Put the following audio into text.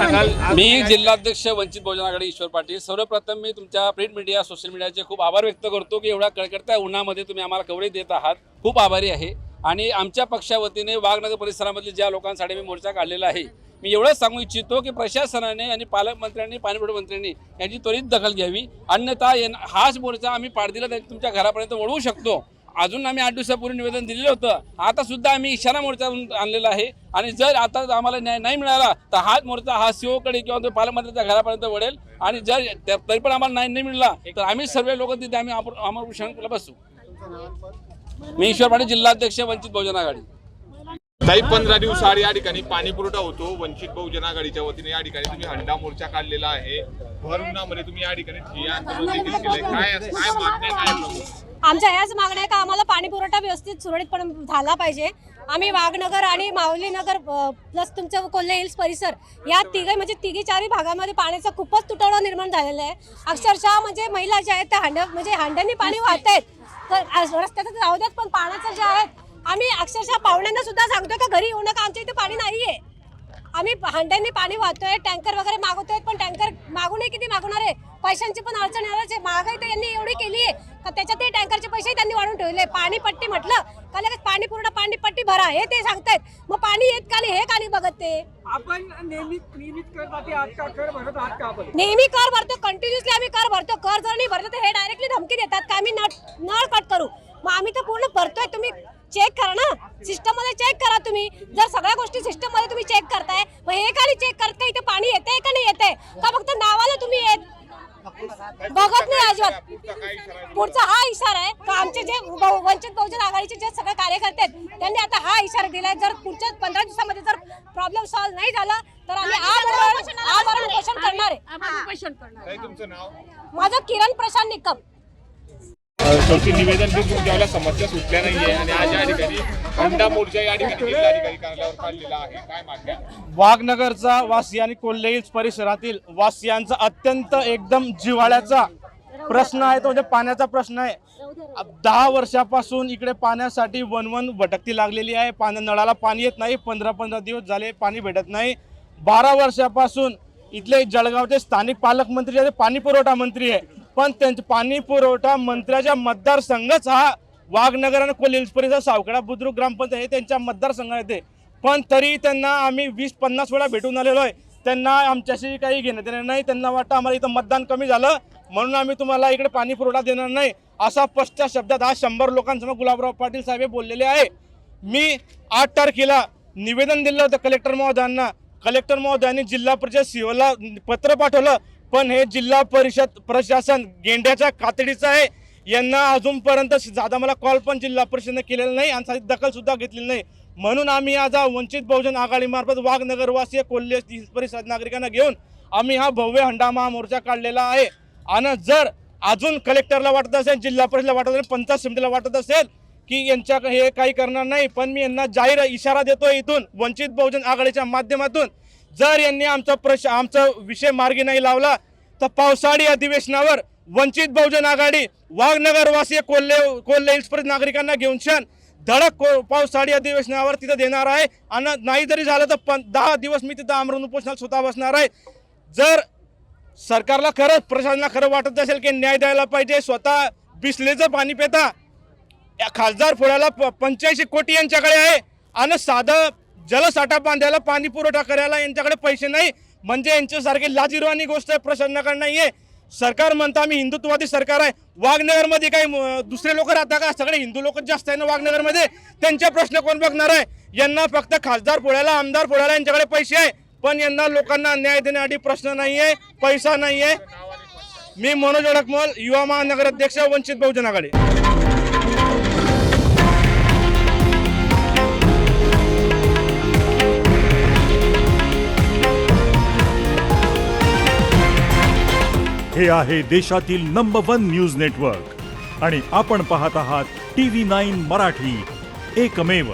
सांगाल? मी जिल्हाध्यक्ष वंचित बहुजन आघाडी ईश्वर पाटील. सर्वप्रथम मी तुमच्या प्रिंट मीडिया सोशल मीडियाचे खूप आभार व्यक्त करतो की एवढा कळकळत्या उन्हामध्ये तुम्ही आम्हाला कव्हरेज देत आहात. खूप आभारी आहे. आणि आमच्या पक्षावतीने वाघनगर परिसरामधील ज्या लोकांसाठी मी मोर्चा काढलेला आहे, मी एवढंच सांगू इच्छितो की प्रशासनाने आणि पालकमंत्र्यांनी पाणीपुरवठा मंत्र्यांनी यांची त्वरित दखल घ्यावी. अन्यथा हाच मोर्चा आम्ही पाडदिला तुमच्या घरापर्यंत वळवू शकतो. अजून आम्ही 8 दिवसापूर्वी निवेदन दिलेलं होतं. आता सुद्धा आम्ही इशारा मोर्चा आणलेला आहे. आणि जर आता आम्हाला न्याय नाही मिळाला तर हाच मोर्चा हा सीओकडे किंवा पालकमंत्र्यांच्या घरापर्यंत वळेल. आणि जर तरी पण आम्हाला न्याय नाही मिळाला तर आम्ही सर्व लोक तिथे आम्ही अमर उपोषणाला बसू. मी ईश्वर पाटील, जिल्हाध्यक्ष वंचित बहुजन आघाडी. ताई, 15 दिवसाआड या ठिकाणी पाणी पुरवठा होतो. वंचित बहुजन आघाडीच्या वतीने या ठिकाणी तुम्ही हंडा मोर्चा काढलेला आहे. भर उन्हामध्ये तुम्ही या ठिकाणी ठिय्या आंदोलन देखील केलंय. काय मागण्या काय? आमच्या ह्याच मागण्या का आम्हाला पाणी पुरवठा व्यवस्थित सुरळीतपणे झाला पाहिजे. आम्ही वाघनगर आणि माऊलीनगर प्लस तुमचं कोल्हे हिल्स परिसर या तिघी चारी भागामध्ये पाण्याचा खूपच तुटवडा निर्माण झालेला आहे. अक्षरशः म्हणजे महिला ज्या आहेत त्या हांड्यांनी पाणी वाहत आहेत. तर रस्त्यात जाऊ द्यात, पण पाण्याचं जे आहे आम्ही अक्षरशः पाहुण्यांना सुद्धा सांगतोय का घरी येऊ नका, आमच्या इथे पाणी नाहीये. आम्ही हांड्यांनी पाणी वाहतोय, टँकर वगैरे मागवतोय, पण टँकर मागूनही किती मागणार आहे. पैशांची पण अडचण आहे. महागाई तर यांनी एवढी केली आहे का त्याच्यातही टँकरचे पैसे त्यांनी वाढवून ठेवले. पाणीपट्टी म्हटलं का लगेच पाणी पूर्ण पाणीपट्टी भरा हे ते सांगतायत. मग पाणी येत का नाही हे का नाही बघत ते. आपण नेहमी कर भरतो, आज का आपण नेहमी कर भरतो, कंटिन्युअसली आम्ही कर भरतो. कर जर नाही भरतो तर हे डायरेक्टली धमकी देतात का आम्ही नळ कट करू. मग आम्ही तर पूर्ण भरतोय. तुम्ही चेक करा ना, सिस्टम मध्ये चेक करा. तुम्ही जर सगळ्या गोष्टी सिस्टम मध्ये तुम्ही चेक करताय, मग हे का नाही चेक करत का इथे पाणी येतंय का नाही येतंय का फक्त नावाला तुम्ही बघत नाही अजिबात. पुढचा हा इशारा आहे का आमचे जे वंचित बहुजन आघाडीचे जे सगळे कार्यकर्ते आहेत त्यांनी आता हा इशारा दिलाय. जर पुढच्या 15 दिवसामध्ये जर प्रॉब्लेम सॉल्व्ह नाही झाला तर आम्ही आमरण उपोषण करणार आहे. तुमचं नाव? माझं किरण प्रशांत निकम. शेवटी निवेदन देऊन तुमच्या समस्या सुटल्या नाहीये आणि आज या ठिकाणी हंडा मोर्चा या ठिकाणी जिल्हाधिकारी कार्यालयावर काढलेला आहे. काय मागण्या? वाघनगरचा वासी आणि कोल्हे हिल्स परिसरातील वासियांचा अत्यंत एकदम जिव्हाळ्याचा प्रश्न आहे तो म्हणजे पाण्याचा प्रश्न आहे. 10 वर्षापासून इकडे पाण्यासाठी वनवन भटकती लागलेली आहे. नळाला पाणी येत नाही. 15-15 दिवस झाले पाणी भेटत नाही. 12 वर्षापासून इथले जळगावचे स्थानिक पालकमंत्री जे पाणी पुरवठा मंत्री आहे, पण त्यांचे पाणी पुरवठा मंत्र्याच्या मतदारसंघच हा वाघनगर आणि कोल्हे हिल्स परिसर सावखेडा बुद्रुक ग्रामपंचायत हे त्यांच्या मतदारसंघ येते. पण तरी त्यांना आम्ही 20-50 वेळा भेटून आलेलो आहे. त्यांना आमच्याशी काही घेणं देणं नाही. त्यांना वाटतं आम्हाला इथं मतदान कमी झालं म्हणून आम्ही तुम्हाला इकडे पाणी पुरवठा देणार नाही असा स्पष्ट शब्दात आज 100 लोकांसमोर गुलाबराव पाटील साहेब बोललेले आहे. मी 8 तारखेला निवेदन दिलं होतं कलेक्टर महोदयांना. कलेक्टर महोदयांनी जिल्हा परिषद सीओला पत्र पाठवलं, पण हे जिल्हा परिषद प्रशासन गेंड्याच्या कातडीचं आहे. यांना अजूनपर्यंत साधा मला कॉल पण जिल्हा परिषदेने केलेला नाही आणि दखल सुद्धा घेतलेली नाही. म्हणून आम्ही आज वंचित बहुजन आघाडीमार्फत वाघनगरवासी कोल्हे हिल्स परिसर नागरिकांना घेऊन आम्ही हा भव्य हंडा महामोर्चा काढलेला आहे. आणि जर अजून कलेक्टरला वाटत असेल, जिल्हा परिषदेला वाटत असेल, पंचायत समितीला वाटत असेल की यांच्या हे काही करणार नाही, पण मी यांना जाहीर इशारा देतो इथून वंचित बहुजन आघाडीच्या माध्यमातून, जर यांनी आमचा विषय मार्गी नाही लावला तर पावसाळी अधिवेशनावर वंचित बहुजन आघाडी वाघनगरवासी कोल्हे हिल्स परिसर नागरिकांना घेऊन धडक पावसाळी अधिवेशनावर तिथं देणार आहे. आणि नाही जरी झालं तर 10 दिवस मी तिथं आमरण उपोषणाला स्वतः बसणार आहे. जर सरकारला खरंच प्रशासनाला खरं वाटत असेल की न्याय द्यायला पाहिजे, स्वतः बिसलेचं पाणी पिता खासदार फोडायला 85 कोटी यांच्याकडे आहे आणि साधं जलसाठा बांधायला पाणी पुरवठा करायला यांच्याकडे पैसे नाही, म्हणजे यांच्यासारखी लाजिरवाणी गोष्ट प्रशासनाकडे नाही आहे. सरकार म्हणता आम्ही हिंदुत्ववादी सरकार आहे. वाघनगरमध्ये काही दुसरे लोक राहतात का? सगळे हिंदू लोक जास्त आहे ना वाघनगरमध्ये. त्यांचे प्रश्न कोण बघणार आहे? यांना फक्त खासदार फोडायला, आमदार फोडायला यांच्याकडे पैसे आहे, पण यांना लोकांना न्याय देण्यासाठी प्रश्न नाही आहे, पैसा नाही आहे. मी मनोज अडकमल, युवा महानगर अध्यक्ष, वंचित बहुजन आघाडी. हे आहे देशातील नंबर 1 न्यूज नेटवर्क आणि आपण पाहत आहात TV9 मराठी, एकमेव.